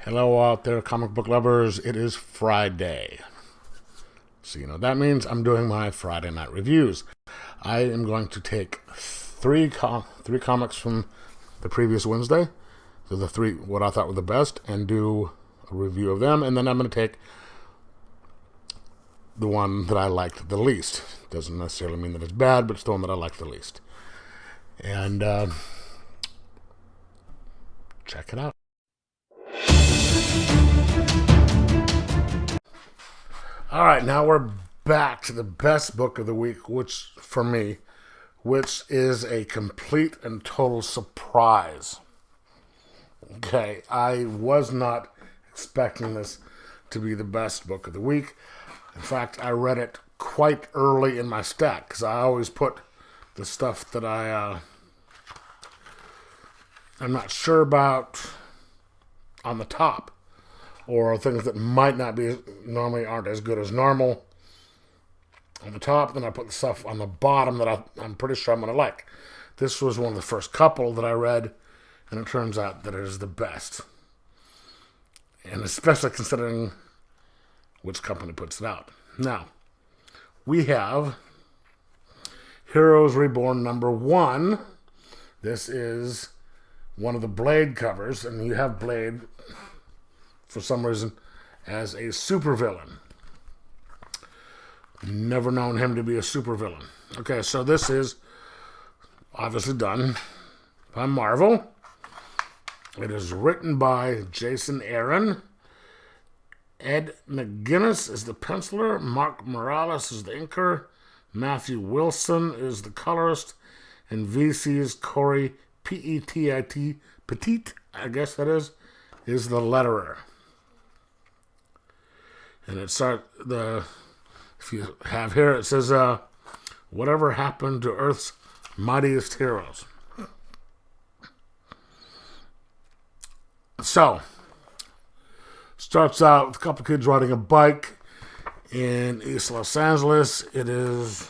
Hello out there, comic book lovers. It is Friday. So you know what that means. I'm doing my Friday night reviews. I am going to take three comics from the previous Wednesday, so the three what I thought were the best, and do a review of them. And then I'm going to take the one that I liked the least. Doesn't necessarily mean that it's bad, but it's the one that I liked the least. And check it out. All right, now we're back to the best book of the week, which is a complete and total surprise. Okay, I was not expecting this to be the best book of the week. In fact, I read it quite early in my stack because I always put the stuff that I'm not sure about on the top, or things that might not be normally aren't as good as normal on the top. Then I put the stuff on the bottom that I'm pretty sure I'm going to like. This was one of the first couple that I read, and it turns out that it is the best. And especially considering which company puts it out. Now, we have Heroes Reborn #1. This is one of the Blade covers, and you have Blade for some reason as a supervillain. Never known him to be a supervillain. Okay, so this is obviously done by Marvel. It is written by Jason Aaron. Ed McGuinness is the penciler. Mark Morales is the inker. Matthew Wilson is the colorist. And VC's Corey Petit, I guess that is the letterer. And if you have here, it says, whatever happened to Earth's mightiest heroes. So, starts out with a couple kids riding a bike in East Los Angeles. It is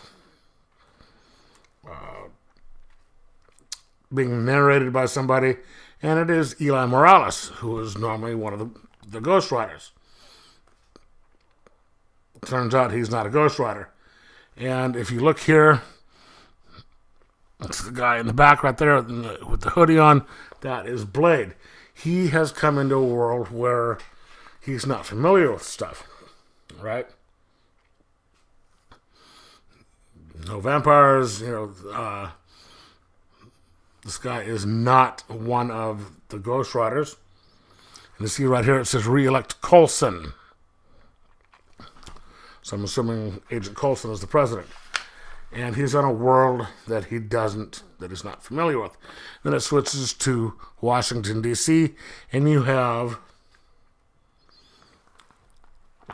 being narrated by somebody, and it is Eli Morales, who is normally one of the Ghost Riders. Turns out he's not a Ghost Rider. And if you look here, that's the guy in the back right there with the hoodie on. That is Blade. He has come into a world where he's not familiar with stuff, right? No vampires, this guy is not one of the Ghost Riders. And you see right here, it says re-elect Coulson. So I'm assuming Agent Coulson is the president. And he's on a world that he's not familiar with. Then it switches to Washington, D.C., and you have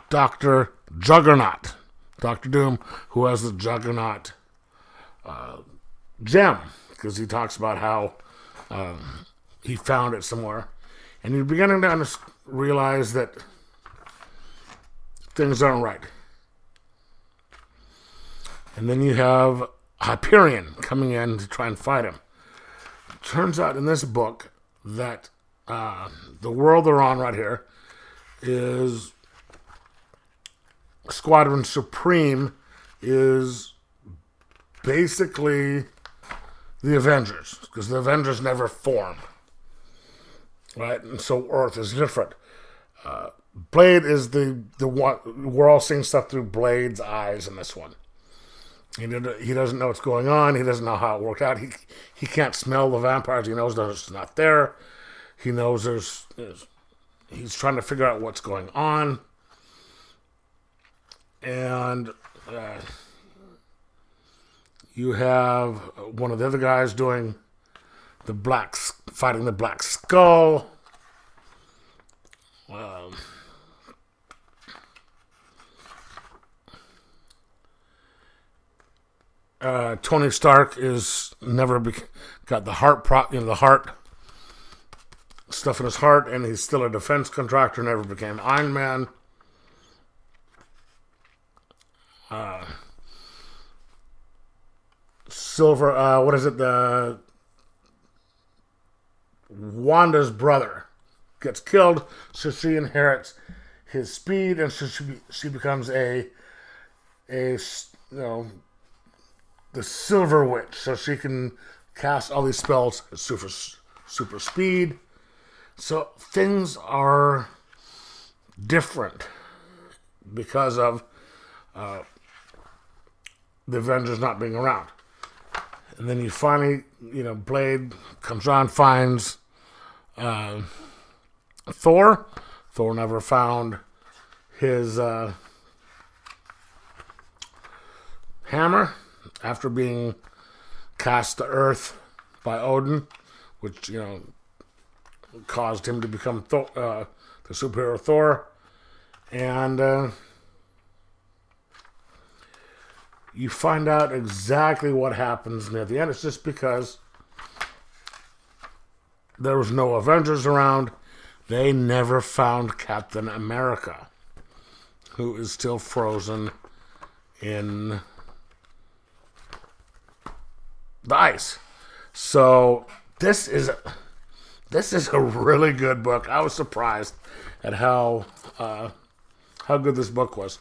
Dr. Juggernaut, Dr. Doom, who has the Juggernaut gem, because he talks about how he found it somewhere. And you're beginning to realize that things aren't right. And then you have Hyperion coming in to try and fight him. It turns out in this book that the world they're on right here is Squadron Supreme is basically the Avengers, because the Avengers never formed, right? And so Earth is different. Blade is the one. We're all seeing stuff through Blade's eyes in this one. He doesn't know what's going on. He doesn't know how it worked out. He can't smell the vampires. He knows there's not there. He knows he's trying to figure out what's going on. And you have one of the other guys fighting the Black Skull. Tony Stark is never got the heart stuff in his heart, and he's still a defense contractor. Never became Iron Man. Silver, Wanda's brother gets killed, so she inherits his speed, and so she becomes the Silver Witch, so she can cast all these spells at super speed. So things are different because of the Avengers not being around. And then you finally, Blade comes around, finds Thor. Thor never found his hammer after being cast to Earth by Odin, which, caused him to become the superhero Thor. And you find out exactly what happens near the end. It's just because there was no Avengers around. They never found Captain America, who is still frozen in the ice. So this is a really good book. I was surprised at how good this book was.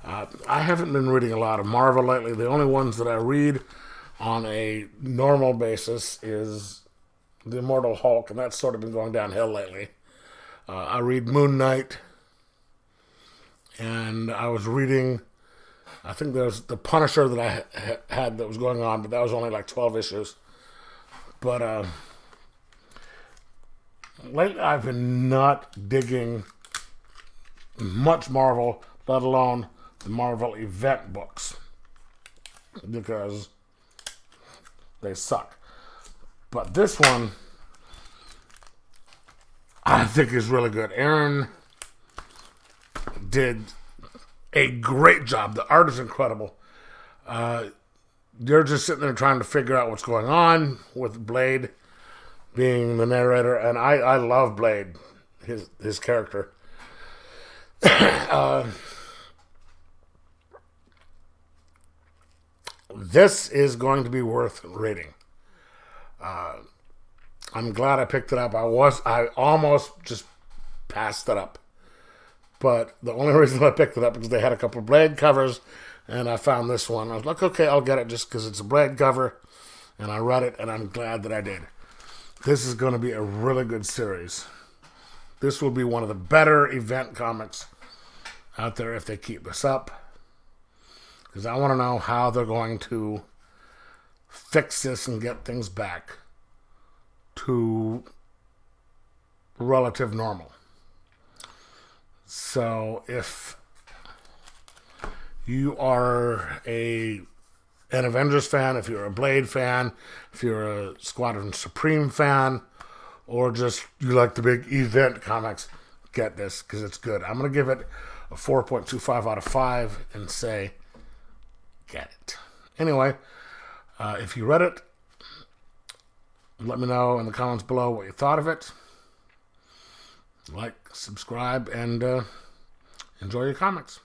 I haven't been reading a lot of Marvel lately. The only ones that I read on a normal basis is The Immortal Hulk, and that's sort of been going downhill lately. I read Moon Knight, and I was reading, I think there's The Punisher that I had that was going on, but that was only like 12 issues. But lately I've been not digging much Marvel, let alone the Marvel event books, because they suck. But this one, I think is really good. Aaron did a great job. The art is incredible. You're just sitting there trying to figure out what's going on with Blade being the narrator, and I love Blade, his character. This is going to be worth reading. I'm glad I picked it up. I almost just passed it up. But the only reason I picked it up is because they had a couple of Blade covers, and I found this one. I was like, okay, I'll get it just because it's a Blade cover. And I read it, and I'm glad that I did. This is going to be a really good series. This will be one of the better event comics out there if they keep this up. Because I want to know how they're going to fix this and get things back to relative normal. So if you are an Avengers fan, if you're a Blade fan, if you're a Squadron Supreme fan, or just you like the big event comics, get this because it's good. I'm going to give it a 4.25 out of 5 and say, get it. Anyway, if you read it, let me know in the comments below what you thought of it. Like, subscribe, and enjoy your comics.